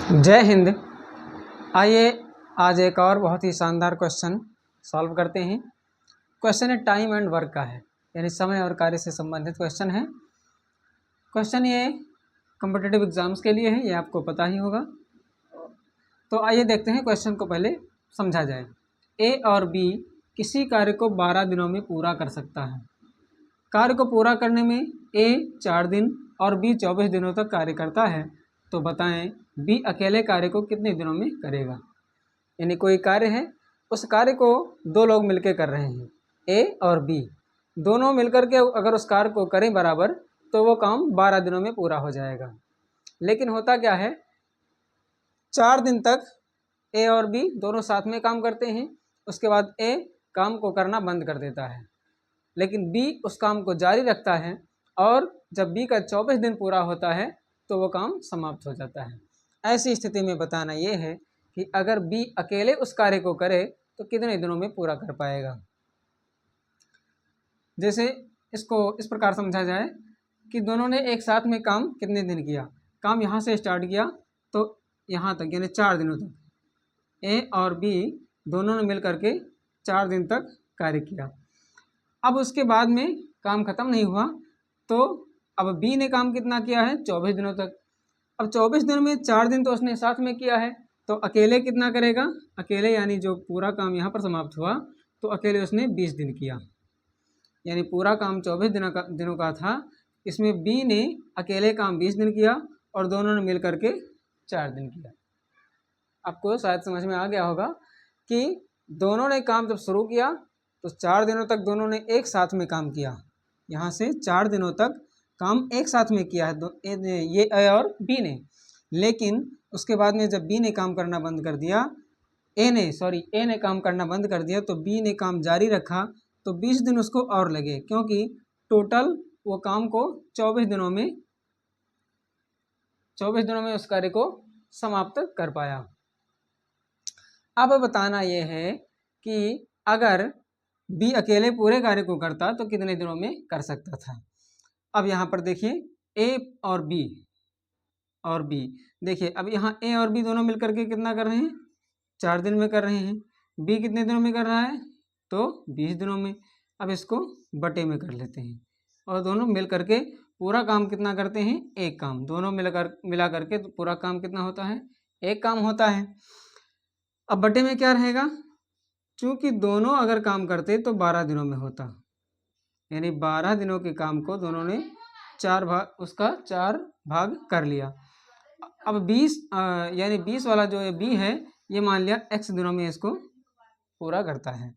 जय हिंद। आइए आज एक और बहुत ही शानदार क्वेश्चन सॉल्व करते हैं। क्वेश्चन है टाइम एंड वर्क का है, यानी समय और कार्य से संबंधित क्वेश्चन है। क्वेश्चन ये कॉम्पिटिटिव एग्जाम्स के लिए है, ये आपको पता ही होगा। तो आइए देखते हैं क्वेश्चन को पहले समझा जाए। ए और बी किसी कार्य को 12 दिनों में पूरा कर सकता है। कार्य को पूरा करने में ए 4 दिन और बी 24 दिनों तक कार्य करता है, तो बताएं बी अकेले कार्य को कितने दिनों में करेगा। यानी कोई कार्य है, उस कार्य को दो लोग मिलकर कर रहे हैं, ए और बी दोनों मिलकर के अगर उस कार्य को करें बराबर, तो वो काम 12 दिनों में पूरा हो जाएगा। लेकिन होता क्या है, 4 दिन तक ए और बी दोनों साथ में काम करते हैं, उसके बाद ए काम को करना बंद कर देता है, लेकिन बी उस काम को जारी रखता है और जब बी का 24 दिन पूरा होता है तो वो काम समाप्त हो जाता है। ऐसी स्थिति में बताना ये है कि अगर बी अकेले उस कार्य को करे तो कितने दिनों में पूरा कर पाएगा। जैसे इसको इस प्रकार समझा जाए कि दोनों ने एक साथ में काम कितने दिन किया। काम यहाँ से स्टार्ट किया तो यहाँ तक, यानी 4 दिनों तक ए और बी दोनों ने मिल करके 4 दिन तक कार्य किया। अब उसके बाद में काम खत्म नहीं हुआ, तो अब बी ने काम कितना किया है, 24 दिनों तक। अब 24 दिनों में 4 दिन तो उसने साथ में किया है, तो अकेले कितना करेगा, अकेले यानी जो पूरा काम यहाँ पर समाप्त हुआ तो अकेले उसने 20 दिन किया। यानी पूरा काम 24 दिनों का था, इसमें बी ने अकेले काम 20 दिन किया और दोनों ने मिल करके 4 दिन किया। आपको शायद समझ में आ गया होगा कि दोनों ने काम जब शुरू किया तो 4 दिनों तक दोनों ने एक साथ में काम किया। यहाँ से 4 दिनों तक काम एक साथ में किया है ये ए और बी ने। लेकिन उसके बाद में जब बी ने काम करना बंद कर दिया, ए ने काम करना बंद कर दिया, तो बी ने काम जारी रखा, तो 20 दिन उसको और लगे, क्योंकि टोटल वो काम को 24 दिनों में उस कार्य को समाप्त कर पाया। अब बताना ये है कि अगर बी अकेले पूरे कार्य को करता तो कितने दिनों में कर सकता था। अब यहाँ पर देखिए ए और बी देखिए, अब यहाँ ए और बी दोनों मिलकर के कितना कर रहे हैं, 4 दिन में कर रहे हैं। बी कितने दिनों में कर रहा है, तो 20 दिनों में। अब इसको बटे में कर लेते हैं और दोनों मिल करके पूरा काम कितना करते हैं, एक काम। दोनों मिला करके तो पूरा काम कितना होता है, एक काम होता है। अब बटे में क्या रहेगा, चूँकि दोनों अगर काम करते तो 12 दिनों में होता, यानी 12 दिनों के काम को दोनों ने 4 भाग कर लिया। अब 20 यानी 20 वाला जो बी है, ये मान लिया x दिनों में इसको पूरा करता है।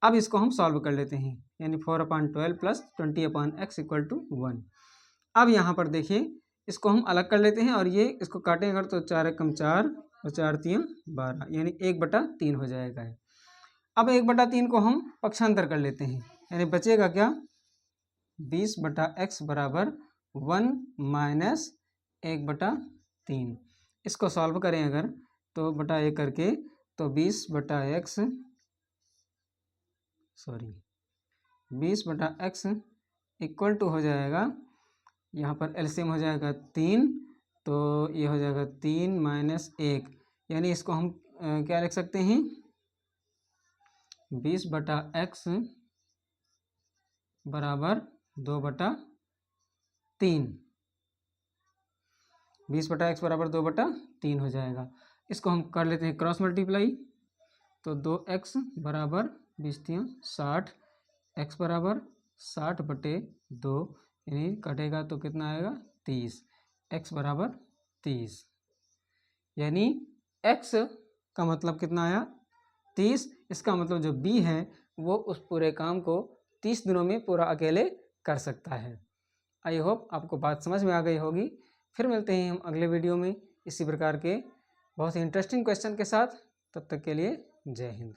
अब इसको हम सॉल्व कर लेते हैं, यानी 4/12 + 20/x = 1। अब यहाँ पर देखिए इसको हम अलग कर लेते हैं और ये इसको काटें अगर तो 4 × 4 और 4 × 3 12, यानी 1/3 हो जाएगा। अब 1/3 को हम पक्षांतर कर लेते हैं, यानी बचेगा क्या, 20/x = 1 - 1/3। इसको सॉल्व करें अगर तो बटा 1 करके, तो 20/x = हो जाएगा, यहाँ पर एलसीएम हो जाएगा 3, तो ये हो जाएगा 3 - 1, यानी इसको हम क्या लिख सकते हैं, 20/x = 2/3। 20/x = 2/3 हो जाएगा। इसको हम कर लेते हैं क्रॉस मल्टीप्लाई, तो 2x = 20×3 = 60, x = 60/2, यानी कटेगा तो कितना आएगा, 30। x = 30, यानी x का मतलब कितना आया, 30। इसका मतलब जो b है वो उस पूरे काम को 30 दिनों में पूरा अकेले कर सकता है। आई होप आपको बात समझ में आ गई होगी। फिर मिलते हैं हम अगले वीडियो में इसी प्रकार के बहुत ही इंटरेस्टिंग क्वेश्चन के साथ। तब तक के लिए जय हिंद।